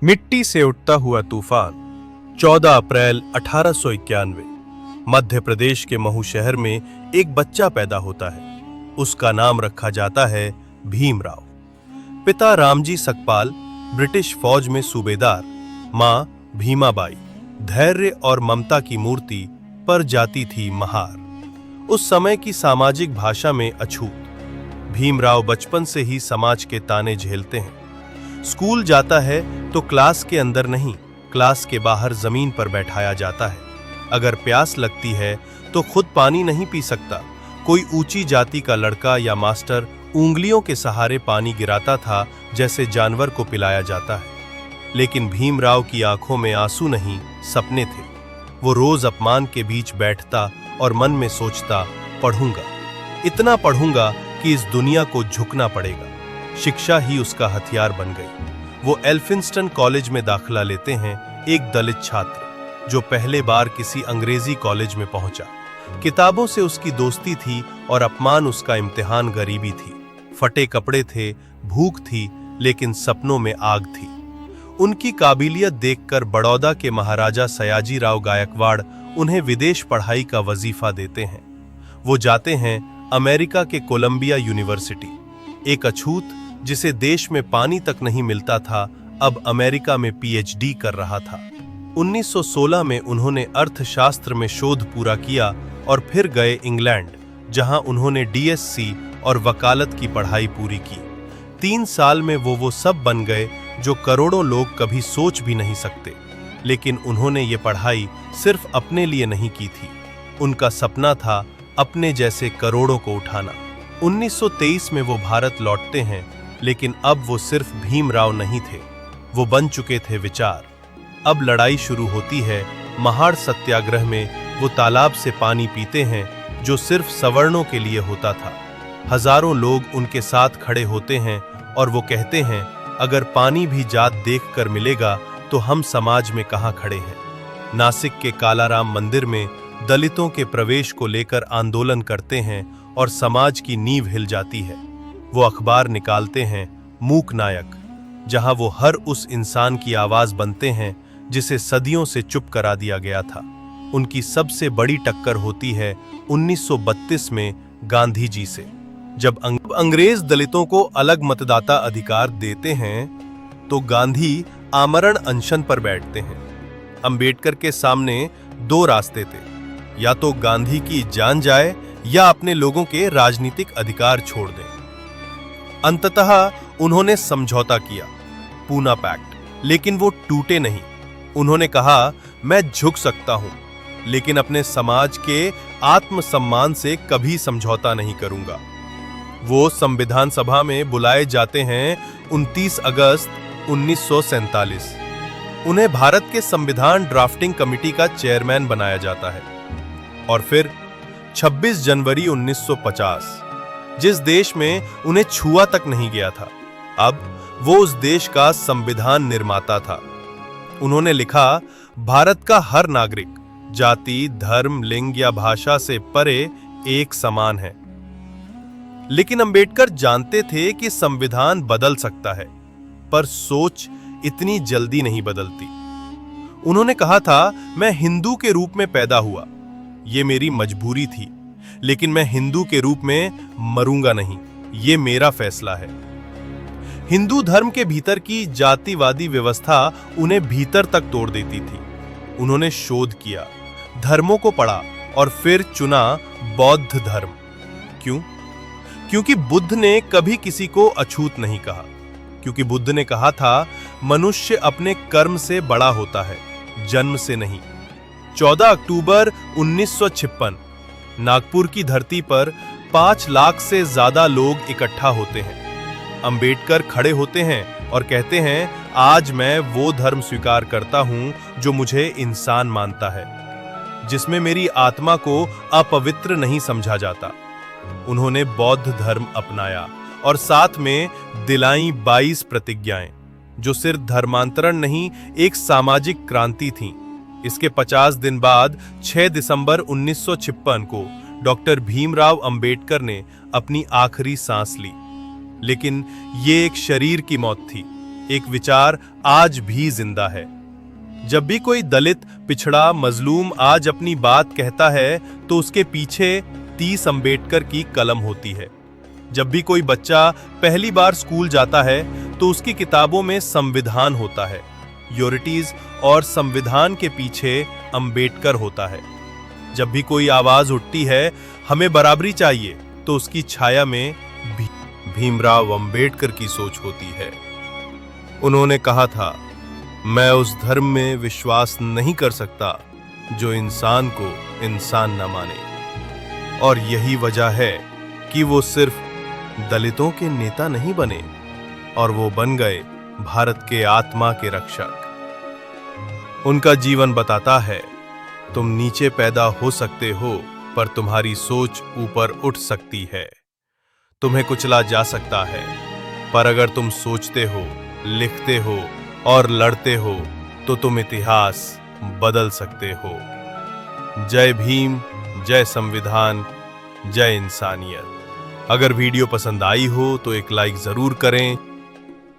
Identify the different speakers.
Speaker 1: मिट्टी से उठता हुआ तूफान 14 अप्रैल 1891 मध्य प्रदेश के महू शहर में एक बच्चा पैदा होता है। उसका नाम रखा जाता है भीमराव। पिता रामजी सकपाल ब्रिटिश फौज में सूबेदार, मां भीमाबाई धैर्य और ममता की मूर्ति पर जाती थी महार। उस समय की सामाजिक भाषा में अछूत। भीमराव बचपन से ही समाज के ताने झेलते हैं। स्कूल जाता है तो क्लास के अंदर नहीं, क्लास के बाहर जमीन पर बैठाया जाता है। अगर प्यास लगती है तो खुद पानी नहीं पी सकता। कोई ऊंची जाति का लड़का या मास्टर उंगलियों के सहारे पानी गिराता था, जैसे जानवर को पिलाया जाता है। लेकिन भीमराव की आंखों में आंसू नहीं, सपने थे। वो रोज अपमान के बीच बैठता और मन में सोचता, पढ़ूंगा, इतना पढ़ूंगा कि इस दुनिया को झुकना पड़ेगा। शिक्षा ही उसका हथियार बन गई। वो एल्फिंस्टन कॉलेज में दाखिला लेते हैं, एक दलित छात्र जो पहले बार किसी अंग्रेजी कॉलेज में पहुंचा। किताबों से उसकी दोस्ती थी और अपमान उसका इम्तिहान गरीबी थी। फटे कपड़े थे, भूख थी, लेकिन सपनों में आग थी। उनकी काबिलियत देखकर बड़ौदा के महाराजा सयाजी राव गायकवाड़ उन्हें विदेश पढ़ाई का वजीफा देते हैं। वो जाते हैं अमेरिका के कोलंबिया यूनिवर्सिटी। एक अछूत जिसे देश में पानी तक नहीं मिलता था, अब अमेरिका में पीएचडी कर रहा था। 1916 में उन्होंने अर्थशास्त्र में शोध पूरा किया और फिर गए इंग्लैंड, जहां उन्होंने डीएससी और वकालत की पढ़ाई पूरी की। 3 साल में वो सब बन गए जो करोड़ों लोग कभी सोच भी नहीं सकते। लेकिन उन्होंने ये पढ़ाई सिर्फ अपने लिए नहीं की थी। उनका सपना था अपने जैसे करोड़ों को उठाना। 1923 में वो भारत लौटते हैं, लेकिन अब वो सिर्फ भीमराव नहीं थे, वो बन चुके थे विचार। अब लड़ाई शुरू होती है। महाड़ सत्याग्रह में वो तालाब से पानी पीते हैं जो सिर्फ सवर्णों के लिए होता था। हजारों लोग उनके साथ खड़े होते हैं और वो कहते हैं, अगर पानी भी जात देखकर मिलेगा तो हम समाज में कहां खड़े हैं। नासिक के कालाराम मंदिर में दलितों के प्रवेश को लेकर आंदोलन करते हैं और समाज की नींव हिल जाती है। वो अखबार निकालते हैं, मूक नायक, जहां वो हर उस इंसान की आवाज बनते हैं जिसे सदियों से चुप करा दिया गया था। उनकी सबसे बड़ी टक्कर होती है 1932 में गांधी जी से। जब अंग्रेज दलितों को अलग मतदाता अधिकार देते हैं तो गांधी आमरण अनशन पर बैठते हैं। अंबेडकर के सामने 2 रास्ते थे, या तो गांधी की जान जाए या अपने लोगों के राजनीतिक अधिकार छोड़ दें। अंततः उन्होंने समझौता किया, पूना पैक्ट, लेकिन वो टूटे नहीं। उन्होंने कहा, मैं झुक सकता हूं, लेकिन अपने समाज के आत्मसम्मान से कभी समझौता नहीं करूंगा। वो संविधान सभा में बुलाए जाते हैं 29 अगस्त 1947। उन्हें भारत के संविधान ड्राफ्टिंग कमेटी का चेयरमैन बनाया जाता है। और फिर 26 जनवरी 1950, जिस देश में उन्हें छुआ तक नहीं गया था, अब वो उस देश का संविधान निर्माता था। उन्होंने लिखा, भारत का हर नागरिक जाति, धर्म, लिंग या भाषा से परे एक समान है। लेकिन अंबेडकर जानते थे कि संविधान बदल सकता है, पर सोच इतनी जल्दी नहीं बदलती। उन्होंने कहा था, मैं हिंदू के रूप में पैदा हुआ, ये मेरी मजबूरी थी, लेकिन मैं हिंदू के रूप में मरूंगा नहीं, ये मेरा फैसला है। हिंदू धर्म के भीतर की जातिवादी व्यवस्था उन्हें भीतर तक तोड़ देती थी। उन्होंने शोध किया, धर्मों को पढ़ा और फिर चुना बौद्ध धर्म। क्यों? क्योंकि बुद्ध ने कभी किसी को अछूत नहीं कहा। क्योंकि बुद्ध ने कहा था, मनुष्य अपने कर्म से बड़ा होता है, जन्म से नहीं। 14 अक्टूबर 1956 नागपुर की धरती पर 5 लाख से ज्यादा लोग इकट्ठा होते हैं। अंबेडकर खड़े होते हैं और कहते हैं, आज मैं वो धर्म स्वीकार करता हूं जो मुझे इंसान मानता है, जिसमें मेरी आत्मा को अपवित्र नहीं समझा जाता। उन्होंने बौद्ध धर्म अपनाया और साथ में दिलाई 22 प्रतिज्ञाएं, जो सिर्फ धर्मांतरण नहीं, एक सामाजिक क्रांति थी। इसके 50 दिन बाद 6 दिसंबर 1956 को डॉक्टर भीमराव अंबेडकर ने अपनी आखिरी सांस ली। लेकिन ये एक शरीर की मौत थी, एक विचार आज भी जिंदा है। जब भी कोई दलित, पिछड़ा, मजलूम आज अपनी बात कहता है तो उसके पीछे 30 अम्बेडकर की कलम होती है। जब भी कोई बच्चा पहली बार स्कूल जाता है तो उसकी किताबों में संविधान होता है। यूरिटीज और संविधान के पीछे अम्बेडकर होता है। जब भी कोई आवाज उठती है हमें बराबरी चाहिए तो उसकी छाया में भीमराव अम्बेडकर की सोच होती है। उन्होंने कहा था, मैं उस धर्म में विश्वास नहीं कर सकता जो इंसान को इंसान न माने। और यही वजह है कि वो सिर्फ दलितों के नेता नहीं बने और वो बन गए भारत के आत्मा के रक्षक। उनका जीवन बताता है, तुम नीचे पैदा हो सकते हो पर तुम्हारी सोच ऊपर उठ सकती है। तुम्हें कुचला जा सकता है पर अगर तुम सोचते हो, लिखते हो और लड़ते हो तो तुम इतिहास बदल सकते हो। जय भीम, जय संविधान, जय इंसानियत। अगर वीडियो पसंद आई हो तो एक लाइक जरूर करें